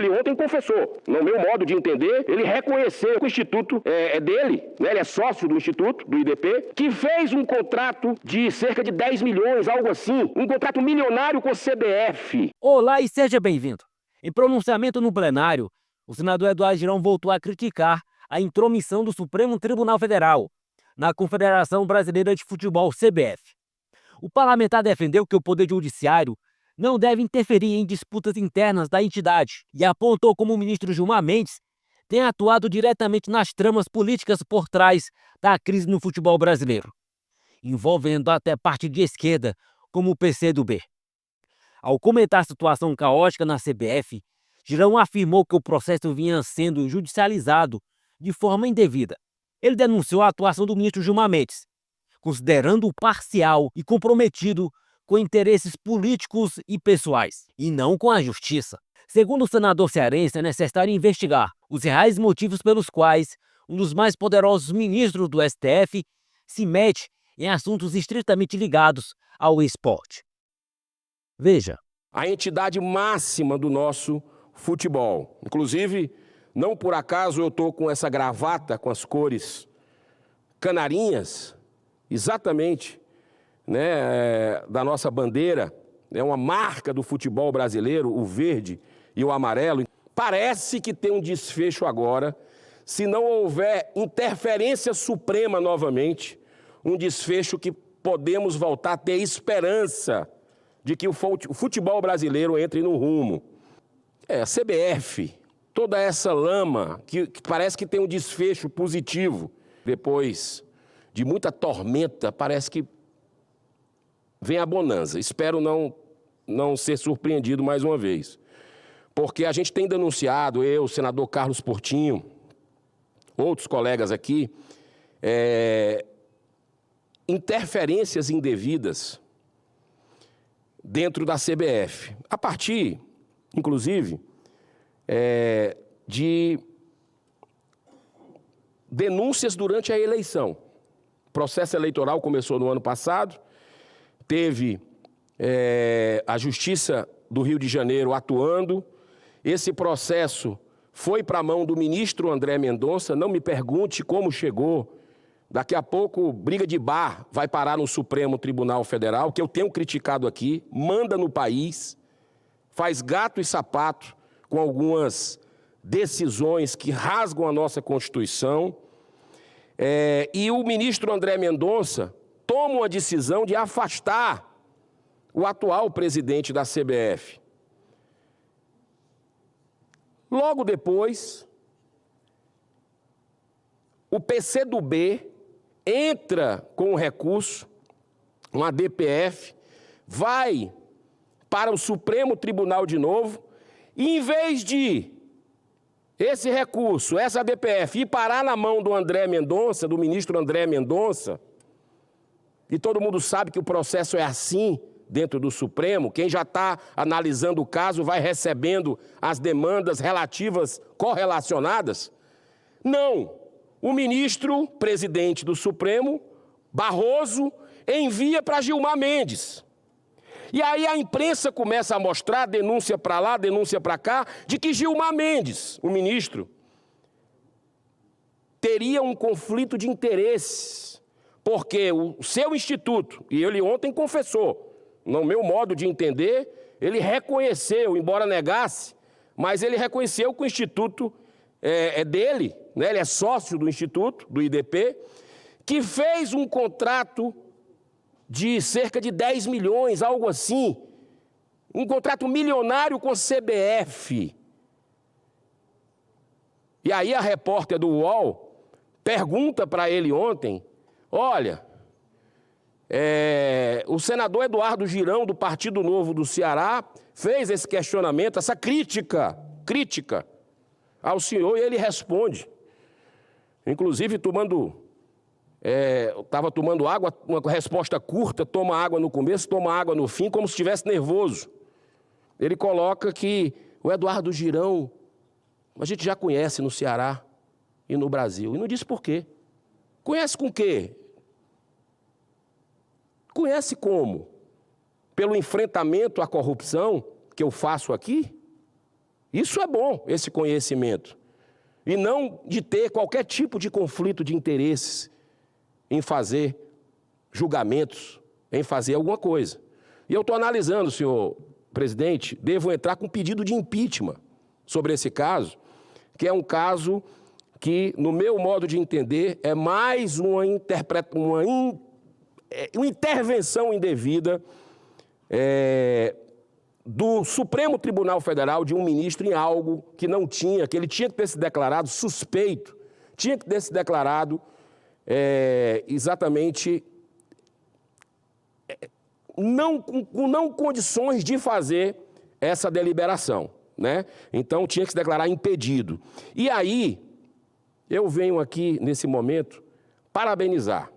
Ele ontem confessou, no meu modo de entender, ele reconheceu que o Instituto é dele, né? Ele é sócio do Instituto, do IDP, que fez um contrato de cerca de 10 milhões, algo assim, um contrato milionário com a CBF. Olá e seja bem-vindo. Em pronunciamento no plenário, o senador Eduardo Girão voltou a criticar a intromissão do Supremo Tribunal Federal na Confederação Brasileira de Futebol, CBF. O parlamentar defendeu que o Poder Judiciário não deve interferir em disputas internas da entidade e apontou como o ministro Gilmar Mendes tem atuado diretamente nas tramas políticas por trás da crise no futebol brasileiro, envolvendo até parte de esquerda, como o PCdoB. Ao comentar a situação caótica na CBF, Girão afirmou que o processo vinha sendo judicializado de forma indevida. Ele denunciou a atuação do ministro Gilmar Mendes, considerando-o parcial e comprometido com interesses políticos e pessoais, e não com a justiça. Segundo o senador cearense, é necessário investigar os reais motivos pelos quais um dos mais poderosos ministros do STF se mete em assuntos estritamente ligados ao esporte. Veja. A entidade máxima do nosso futebol. Inclusive, não por acaso eu estou com essa gravata com as cores canarinhas, exatamente, né, da nossa bandeira, é uma marca do futebol brasileiro, o verde e o amarelo. Parece que tem um desfecho agora, se não houver interferência suprema novamente, um desfecho que podemos voltar a ter esperança de que o futebol brasileiro entre no rumo. A CBF, toda essa lama que parece que tem um desfecho positivo, depois de muita tormenta, parece que vem a bonança. Espero não ser surpreendido mais uma vez. Porque a gente tem denunciado, eu, o senador Carlos Portinho, outros colegas aqui, interferências indevidas dentro da CBF. A partir, inclusive, de denúncias durante a eleição. O processo eleitoral começou no ano passado, teve a Justiça do Rio de Janeiro atuando. Esse processo foi para a mão do ministro André Mendonça. Não me pergunte como chegou. Daqui a pouco, briga de bar vai parar no Supremo Tribunal Federal, que eu tenho criticado aqui, manda no país, faz gato e sapato com algumas decisões que rasgam a nossa Constituição. E o ministro André Mendonça toma uma decisão de afastar o atual presidente da CBF. Logo depois, o PCdoB entra com um recurso, uma DPF, vai para o Supremo Tribunal de novo, e em vez de esse recurso, essa DPF, ir parar na mão do André Mendonça, do ministro André Mendonça, e todo mundo sabe que o processo é assim dentro do Supremo, quem já está analisando o caso vai recebendo as demandas relativas correlacionadas. Não, o ministro presidente do Supremo, Barroso, envia para Gilmar Mendes. E aí a imprensa começa a mostrar, denúncia para lá, denúncia para cá, de que Gilmar Mendes, o ministro, teria um conflito de interesses, porque o seu instituto, e ele ontem confessou, no meu modo de entender, ele reconheceu, embora negasse, mas ele reconheceu que o instituto é dele, né? Ele é sócio do instituto, do IDP, que fez um contrato de cerca de 10 milhões, algo assim, um contrato milionário com a CBF. E aí a repórter do UOL pergunta para ele ontem, olha, o senador Eduardo Girão, do Partido Novo do Ceará, fez esse questionamento, essa crítica ao senhor, e ele responde, inclusive estava tomando água, uma resposta curta, toma água no começo, toma água no fim, como se estivesse nervoso. Ele coloca que o Eduardo Girão, a gente já conhece no Ceará e no Brasil, e não diz por quê. Conhece com o quê? Conhece como? Pelo enfrentamento à corrupção que eu faço aqui? Isso é bom, esse conhecimento. E não de ter qualquer tipo de conflito de interesses em fazer julgamentos, em fazer alguma coisa. E eu estou analisando, senhor presidente, devo entrar com pedido de impeachment sobre esse caso, que é um caso que, no meu modo de entender, é mais uma intervenção indevida do Supremo Tribunal Federal, de um ministro, em algo que não tinha, que ele tinha que ter se declarado suspeito, tinha que ter se declarado exatamente não condições de fazer essa deliberação, né? Então tinha que se declarar impedido. E aí, eu venho aqui, nesse momento, parabenizar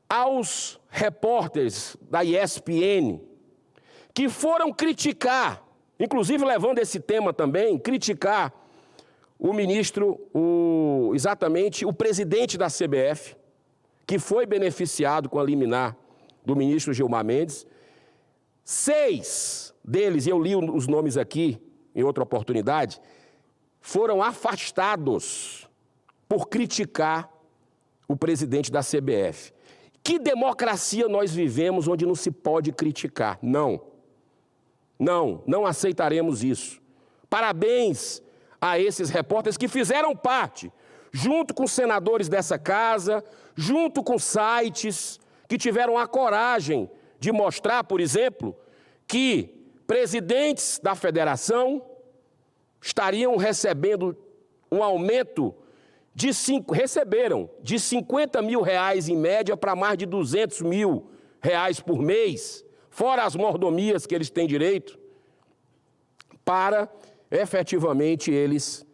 aos repórteres da ESPN que foram criticar, inclusive levando esse tema também, criticar o ministro, exatamente o presidente da CBF, que foi beneficiado com a liminar do ministro Gilmar Mendes. 6 deles, e eu li os nomes aqui em outra oportunidade, foram afastados por criticar o presidente da CBF. Que democracia nós vivemos onde não se pode criticar? Não aceitaremos isso. Parabéns a esses repórteres que fizeram parte, junto com senadores dessa casa, junto com sites, que tiveram a coragem de mostrar, por exemplo, que presidentes da federação estariam recebendo um aumento receberam de 50 mil reais em média para mais de 200 mil reais por mês, fora as mordomias que eles têm direito, para efetivamente eles...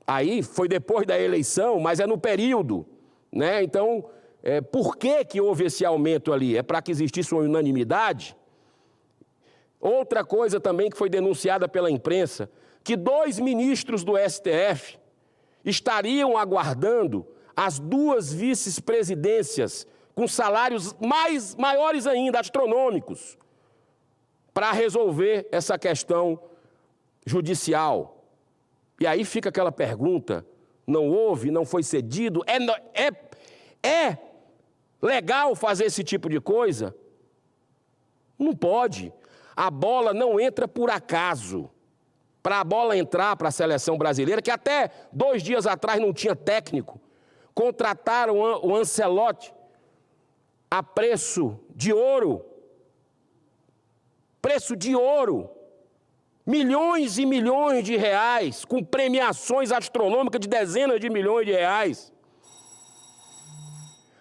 aí foi depois da eleição, mas é no período, né? Então, por que houve esse aumento ali? É para que existisse uma unanimidade? Outra coisa também que foi denunciada pela imprensa, que 2 ministros do STF estariam aguardando as 2 vice-presidências com salários maiores ainda, astronômicos, para resolver essa questão judicial. E aí fica aquela pergunta, não houve, não foi cedido, é legal fazer esse tipo de coisa? Não pode. A bola não entra por acaso. Para a bola entrar para a seleção brasileira, que até 2 dias atrás não tinha técnico, contrataram o Ancelotti a preço de ouro. Preço de ouro. Milhões e milhões de reais, com premiações astronômicas de dezenas de milhões de reais,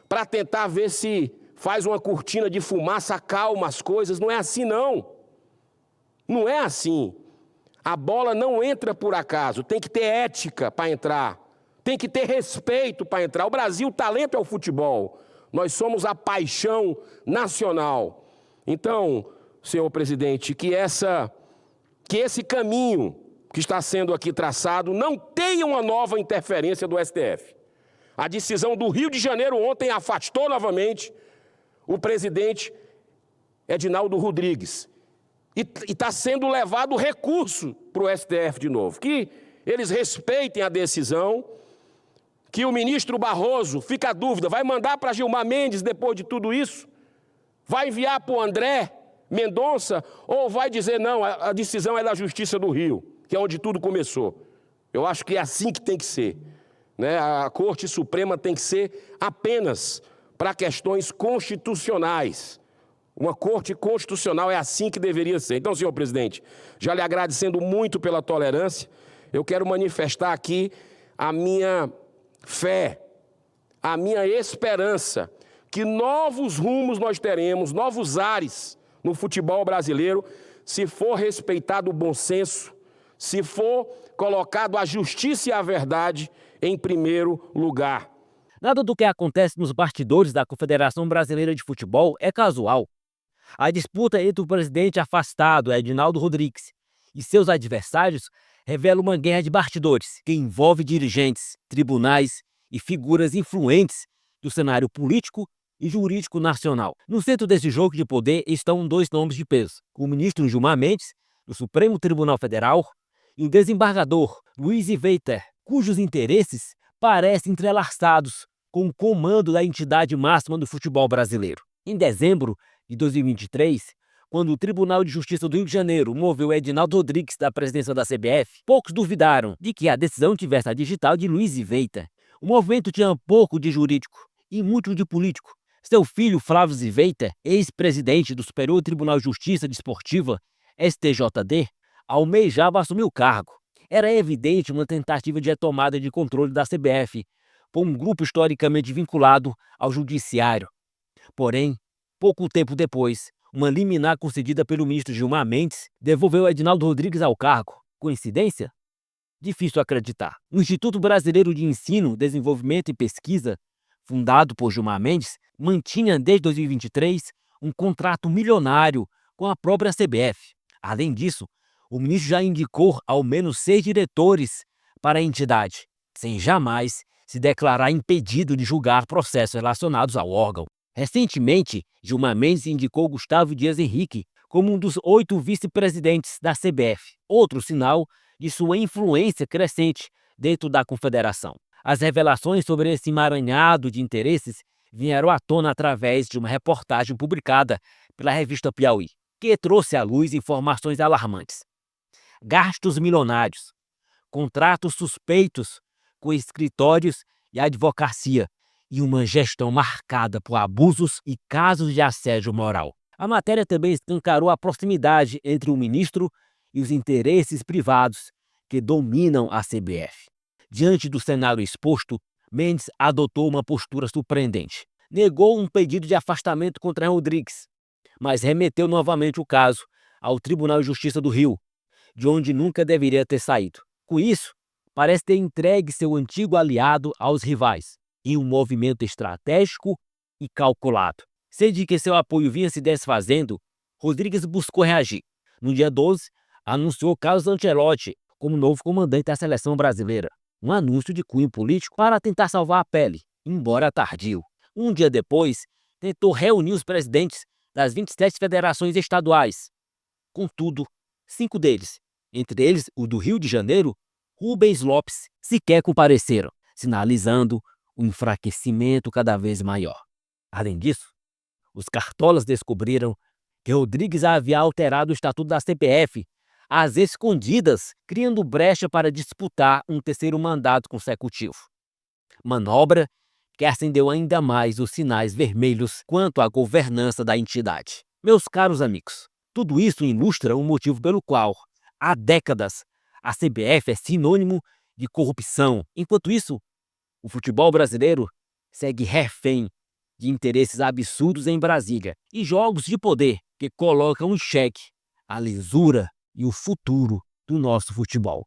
para tentar ver se faz uma cortina de fumaça, acalma as coisas. Não é assim, não. Não é assim. A bola não entra por acaso, tem que ter ética para entrar, tem que ter respeito para entrar. O Brasil, o talento é o futebol, nós somos a paixão nacional. Então, senhor presidente, que esse caminho que está sendo aqui traçado não tenha uma nova interferência do STF. A decisão do Rio de Janeiro ontem afastou novamente o presidente Edinaldo Rodrigues. E está sendo levado recurso para o STF de novo. Que eles respeitem a decisão, que o ministro Barroso, fica a dúvida, vai mandar para Gilmar Mendes depois de tudo isso? Vai enviar para o André Mendonça? Ou vai dizer, não, a decisão é da Justiça do Rio, que é onde tudo começou? Eu acho que é assim que tem que ser, né? A Corte Suprema tem que ser apenas para questões constitucionais. Uma corte constitucional é assim que deveria ser. Então, senhor presidente, já lhe agradecendo muito pela tolerância, eu quero manifestar aqui a minha fé, a minha esperança, que novos rumos nós teremos, novos ares no futebol brasileiro, se for respeitado o bom senso, se for colocado a justiça e a verdade em primeiro lugar. Nada do que acontece nos bastidores da Confederação Brasileira de Futebol é casual. A disputa entre o presidente afastado, Edinaldo Rodrigues, e seus adversários revela uma guerra de bastidores que envolve dirigentes, tribunais e figuras influentes do cenário político e jurídico nacional. No centro desse jogo de poder estão 2 nomes de peso: o ministro Gilmar Mendes, do Supremo Tribunal Federal e o desembargador Luiz Veiter, cujos interesses parecem entrelaçados com o comando da entidade máxima do futebol brasileiro. Em dezembro de 2023, quando o Tribunal de Justiça do Rio de Janeiro moveu Edinaldo Rodrigues da presidência da CBF, poucos duvidaram de que a decisão tivesse a digital de Luiz Veiter. O movimento tinha pouco de jurídico e muito de político. Seu filho, Flávio Ziveitter, ex-presidente do Superior Tribunal de Justiça Desportiva, STJD, almejava assumir o cargo. Era evidente uma tentativa de retomada de controle da CBF por um grupo historicamente vinculado ao judiciário. Porém, pouco tempo depois, uma liminar concedida pelo ministro Gilmar Mendes devolveu Edinaldo Rodrigues ao cargo. Coincidência? Difícil acreditar. O Instituto Brasileiro de Ensino, Desenvolvimento e Pesquisa, fundado por Gilmar Mendes, mantinha desde 2023 um contrato milionário com a própria CBF. Além disso, o ministro já indicou ao menos 6 diretores para a entidade, sem jamais se declarar impedido de julgar processos relacionados ao órgão. Recentemente, Gilmar Mendes indicou Gustavo Dias Henrique como um dos 8 vice-presidentes da CBF, outro sinal de sua influência crescente dentro da confederação. As revelações sobre esse emaranhado de interesses vieram à tona através de uma reportagem publicada pela revista Piauí, que trouxe à luz informações alarmantes. Gastos milionários, contratos suspeitos com escritórios e advocacia e uma gestão marcada por abusos e casos de assédio moral. A matéria também escancarou a proximidade entre o ministro e os interesses privados que dominam a CBF. Diante do cenário exposto, Mendes adotou uma postura surpreendente. Negou um pedido de afastamento contra Rodrigues, mas remeteu novamente o caso ao Tribunal de Justiça do Rio, de onde nunca deveria ter saído. Com isso, parece ter entregue seu antigo aliado aos rivais, em um movimento estratégico e calculado. Sendo que seu apoio vinha se desfazendo, Rodrigues buscou reagir. No dia 12, anunciou Carlos Ancelotti como novo comandante da seleção brasileira. Um anúncio de cunho político para tentar salvar a pele, embora tardio. Um dia depois, tentou reunir os presidentes das 27 federações estaduais. Contudo, 5 deles, entre eles o do Rio de Janeiro, Rubens Lopes, sequer compareceram, sinalizando um enfraquecimento cada vez maior. Além disso, os cartolas descobriram que Rodrigues havia alterado o estatuto da CBF às escondidas, criando brecha para disputar um terceiro mandato consecutivo. Manobra que acendeu ainda mais os sinais vermelhos quanto à governança da entidade. Meus caros amigos, tudo isso ilustra o motivo pelo qual, há décadas, a CBF é sinônimo de corrupção. Enquanto isso, o futebol brasileiro segue refém de interesses absurdos em Brasília e jogos de poder que colocam em xeque a lisura e o futuro do nosso futebol.